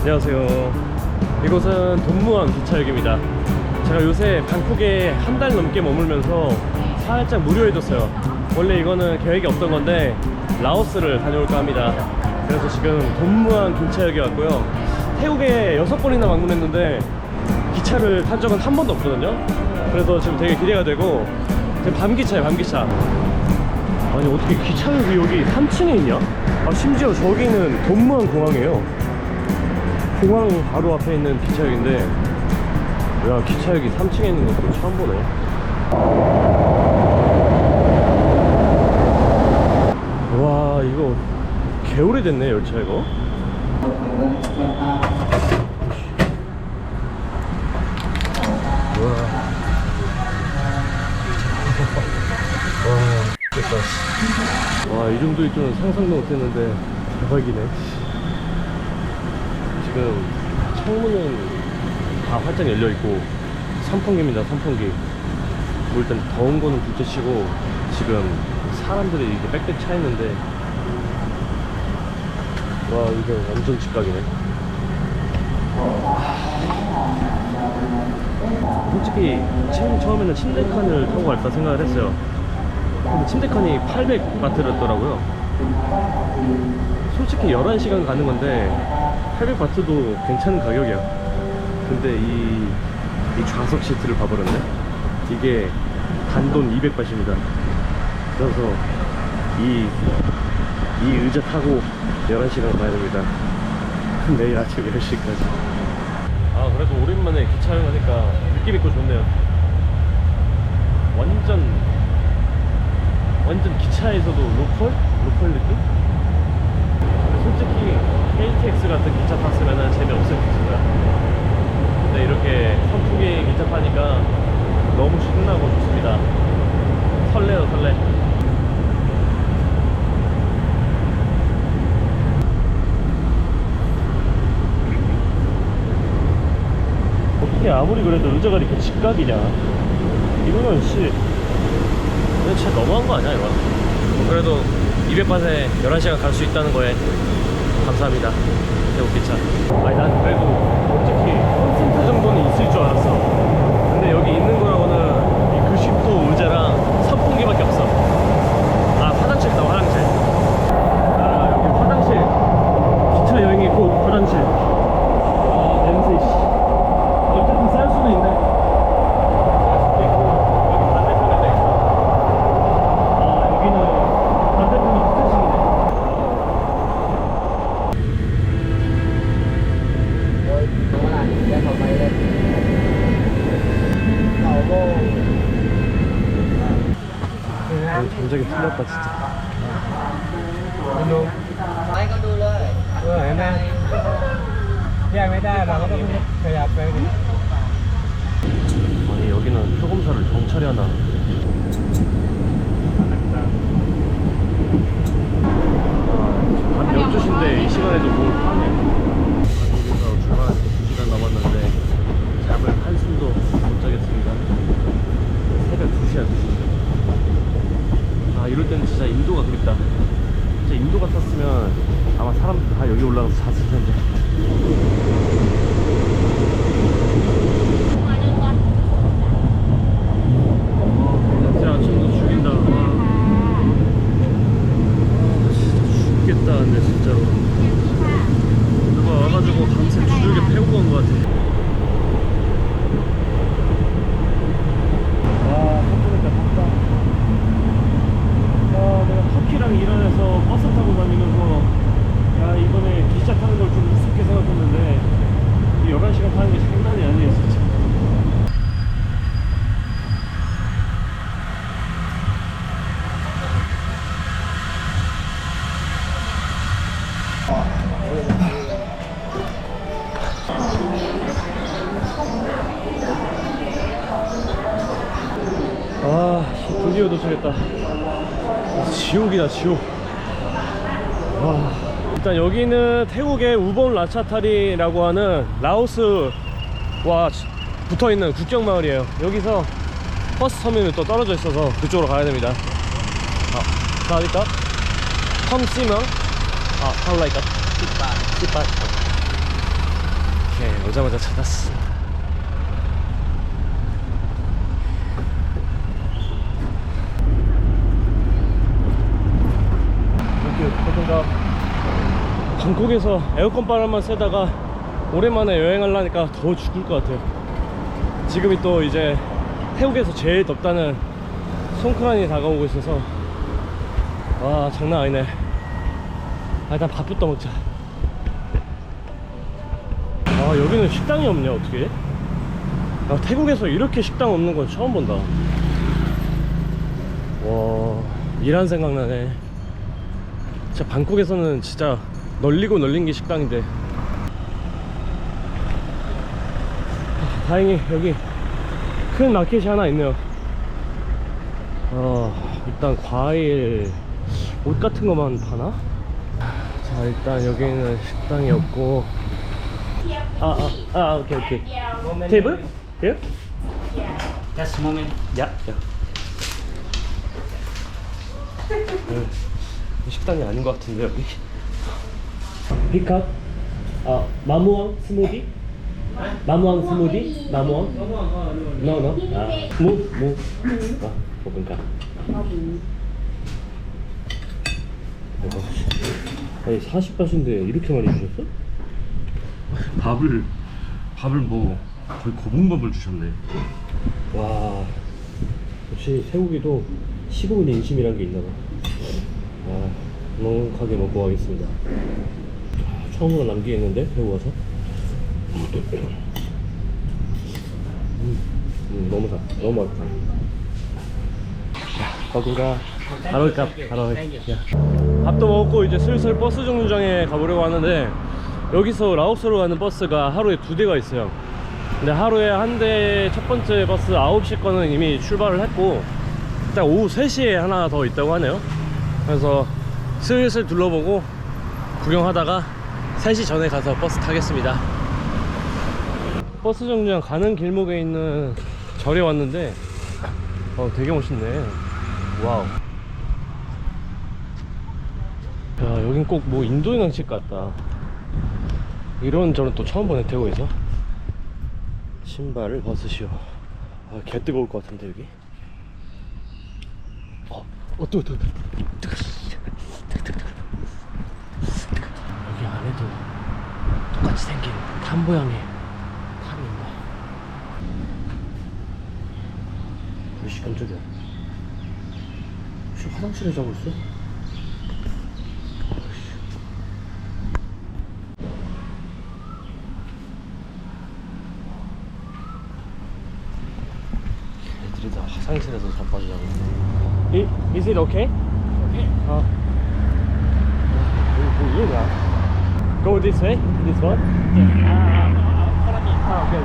안녕하세요. 이곳은 돈무안 기차역입니다. 제가 요새 방콕에 한 달 넘게 머물면서 살짝 무료해졌어요. 원래 이거는 계획이 없던 건데 라오스를 다녀올까 합니다. 그래서 지금 돈무안 기차역에 왔고요. 태국에 6번이나 방문했는데 기차를 탄 적은 한 번도 없거든요. 그래서 지금 되게 기대가 되고, 지금 밤기차예요, 밤기차. 아니 어떻게 기차역이 여기 3층에 있냐? 아 심지어 저기는 돈무안 공항이에요. 공항 바로 앞에 있는 기차역인데, 야 기차역이 3층에 있는 것도 처음 보네. 와 이거 개 오래됐네 열차 이거. 와, 이 정도일 줄은 상상도 못했는데 대박이네. 지금 창문은 다 활짝 열려있고 선풍기입니다. 선풍기. 뭐 일단 더운 거는 둘째치고 지금 사람들이 이렇게 빽빽 차 있는데, 와 이거 완전 직각이네. 솔직히 처음에는 침대칸을 타고 갈까 생각을 했어요. 근데 침대칸이 800바트였더라고요. 솔직히 11시간 가는 건데 800바트도 괜찮은 가격이야. 근데 이 좌석 시트를 봐버렸네. 이게 단돈 200바트입니다. 그래서 이 의자 타고 11시간 가야 됩니다. 내일 아침 10시까지. 아 그래도 오랜만에 기차 여행하니까 느낌 있고 좋네요. 완전 기차에서도 로컬 느낌? 솔직히 KTX 같은 기차 탔으면 재미없을 것 같습니다. 근데 이렇게 선풍기 기차 타니까 너무 신나고 좋습니다. 설레요 설레. 어떻게 아무리 그래도 의자가 이렇게 직각이냐. 이거는 진짜 너무한 거 아니야 이거? 그래도 200바트에 11시간 갈 수 있다는 거에 감사합니다. 태국 기차. 아니 난 그래도 솔직히 콘센트 정도는 있을 줄 알았어. 근데 여기 있는 거라고는 이 급식도 의자랑 선풍기밖에 없어. 아 화장실 있다. 화장실. 아 여기 화장실. 기차 여행이 곧 화장실. 아 냄새 씨. 어쨌든 쌀 수도 있네. 전적이 틀렸다 진짜. Mấy con đu lên. Em đang ra mấy đa mà có cái đạp về đi. 아니 여기는 표검사를 경찰이 하나. 밤 12시인데 이 시간에도 뭘 파네. 한국에서 출발해서 2시간 남았는데 잠을 한숨도 못 자겠습니다. 새벽 2시야 2시. 아 이럴 때는 진짜 인도가 그립다. 진짜 인도 같았으면 아마 사람들 다 여기 올라가서 잤을 텐데. 진짜 아침도 죽인다. 죽겠다. 근데 진짜로 누가 와가지고 밤새 두들겨 패고 간 것 같아. 터키랑 이란에서 버스 타고 다니면서 야 이번에 기차 타는 걸 좀 우습게 생각했는데 11시간 타는 게 장난이 아니에요 진짜. 아 드디어 도착했다. 지옥이다 지옥. 와. 일단 여기는 태국의 우본 라차타리라고 하는 라오스와 붙어있는 국경마을이에요. 여기서 버스 터미널이 또 떨어져 있어서 그쪽으로 가야 됩니다. 자 어딜까? 컴시명? 아 할라이까? 10 บาท 10바. 오케이, 오자마자 찾았어. 방콕에서 에어컨 바람만 쐬다가 오랜만에 여행하려니까 더워 죽을 것 같아요. 지금이 또 이제 태국에서 제일 덥다는 송크란이 다가오고 있어서 와 장난 아니네. 아, 일단 밥부터 먹자. 아 여기는 식당이 없냐 어떻게? 아, 태국에서 이렇게 식당 없는 건 처음 본다. 와 이란 생각나네. 진짜 방콕에서는 진짜 널리고 널린 게 식당인데. 다행히 여기 큰 마켓이 하나 있네요. 일단 과일, 옷 같은 거만 파나? 자 일단 여기는 식당이 없고. 오케이. 테이블? Here? Just a moment. 야. 식당이 아닌 것 같은데 여기. 픽업. 마무왕 스무디? 마무왕 스무디? 마무왕? No. 무. 볶음밥. 아니 40바트인데 이렇게 많이 주셨어? 밥을 뭐 거의 고분밥을 주셨네. 와 역시 태국에도 15분 인심이란 게 있나봐. 와 넉넉하게 먹고 가겠습니다. 처음으로 남기겠는데 태국 와서. 너무 맛있다. 거기가 바로 밥도 먹고 이제 슬슬 버스 정류장에 가보려고 하는데, 여기서 라오스로 가는 버스가 하루에 2대가 있어요. 근데 하루에 한 대 첫 번째 버스 9시 거는 이미 출발을 했고, 일단 오후 3시에 하나 더 있다고 하네요. 그래서 슬슬 둘러보고 구경하다가 3시 전에 가서 버스 타겠습니다. 버스 정류장 가는 길목에 있는 절에 왔는데 되게 멋있네. 와우. 야 여긴 꼭 뭐 인도양식 같다. 이런 절은 또 처음 보네 태국에서. 신발을 벗으시오. 개 뜨거울 것 같은데 여기. 뜨거. 여기 안에도 똑같이 생긴 탄 모양의 탄이 있네. 불씨 깜짝이야. 혹시 화장실에 자고 있어? 애들이 다 화장실에서 자빠져 자고 있어. Is it okay? Okay. Go this way? This one? Follow me. Okay.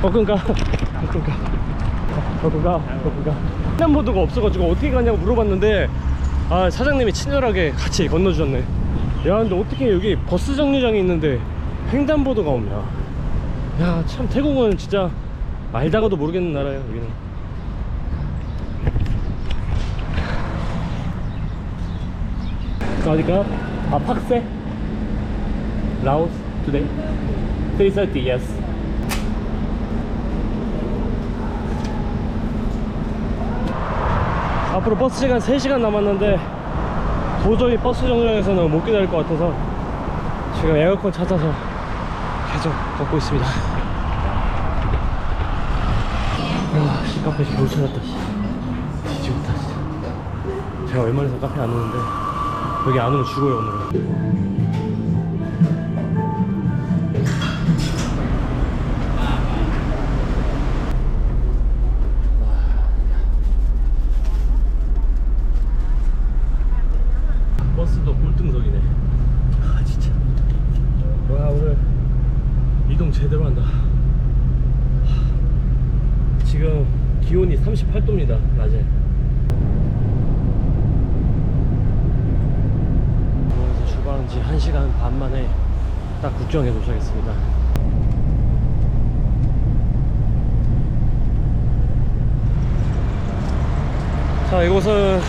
감사합니다. 거꾸가 횡단보도가 없어가지고 어떻게 가냐고 물어봤는데 사장님이 친절하게 같이 건너주셨네. 야 근데 어떻게 여기 버스 정류장이 있는데 횡단보도가 없냐. 야 참 태국은 진짜 알다가도 모르겠는 나라예요 여기는. 어디가? 팍세? 라오스? today? 3:30 yes. 앞으로 버스 시간 3시간 남았는데 도저히 버스 정류장에서는 못 기다릴 것 같아서 지금 에어컨 찾아서 계속 걷고 있습니다. 카페 겨우 찾았다. 뒤지겠다 진짜. 제가 웬만해서 카페 안 오는데 여기 안 오면 죽어요 오늘은. 버스도 꼴등석이네. 진짜. 오늘 이동 제대로 한다. 지금 38도입니다 낮에. 그래서 출발한 지 1시간 반 만에 딱 국경에 도착했습니다. 자, 이곳은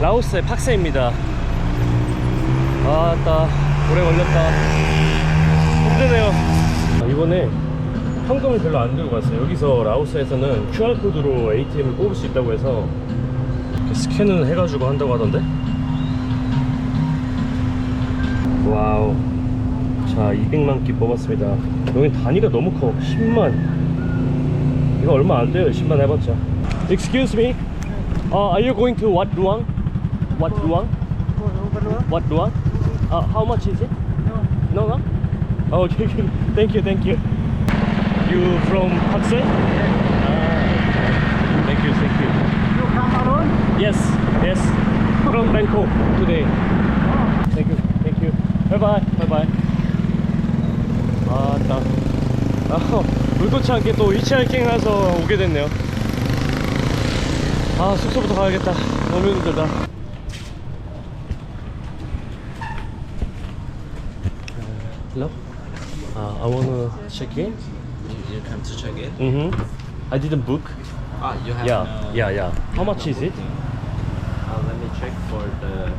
라오스의 팍세입니다. 아따, 오래 걸렸다. 힘드네요. 이번에 현금을 별로 안 들고 갔어요. 여기서 라오스에서는 QR코드로 ATM을 뽑을 수 있다고 해서 이렇게 스캔을 해가지고 한다고 하던데. 와우. 자, 200만 끼 뽑았습니다. 여기 단위가 너무 커. 10만. 이거 얼마 안 돼요. 10만 해봤자. Excuse me. Are you going to Wat Luang? Wat Luang? Wat Luang? How much is it? No, no? Oh, okay. Thank you, thank you. You from Pakse? Thank you, thank you. You come alone? Yes, yes. From Bangkok today. Thank you, thank you. Bye bye, bye bye. 의도치 않게 또 히치하이킹 해서 오게 됐네요. 숙소부터 가야겠다. 너무 힘들다. Hello? I wanna check in. You come to check in? I didn't book. You have Yeah. How much is it? Let me check for the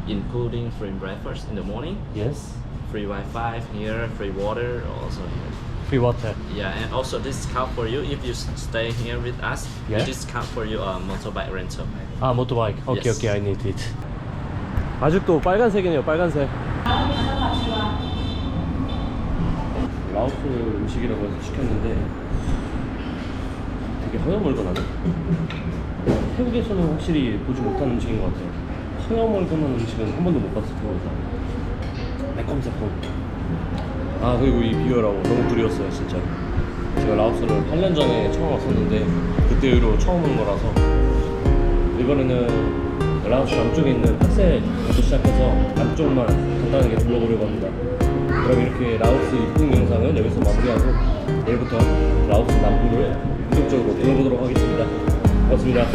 including free breakfast in the morning, Yes. free Wi-Fi here, free water also here. Free water. Yeah, and also discount for you if you stay here with us. Yeah. We discount for you a motorbike rental. 모토바이크. 오케이, Yes. 오케이. I need it. 아직도 빨간색이네요. 빨간색. 라오스 음식이라고 해서 시켰는데 되게 허여멀건하네. 태국에서는 확실히 보지 못한 음식인 것 같아요. 허여멀건한 음식은 한 번도 못 봤을 거여서 매콤새콤. 그리고 이 비어라고 너무 두려웠어요 진짜. 제가 라오스를 8년 전에 처음 왔었는데 그때 이후로 처음 온 거라서 이번에는 라오스 남쪽에 있는 팍세부터 시작해서 남쪽만 간단하게 둘러보려고 합니다. 그럼 이렇게 라오스 입국 영상은 여기서 마무리하고 내일부터 라오스 남부를 본격적으로 둘러보도록 하겠습니다. 고맙습니다.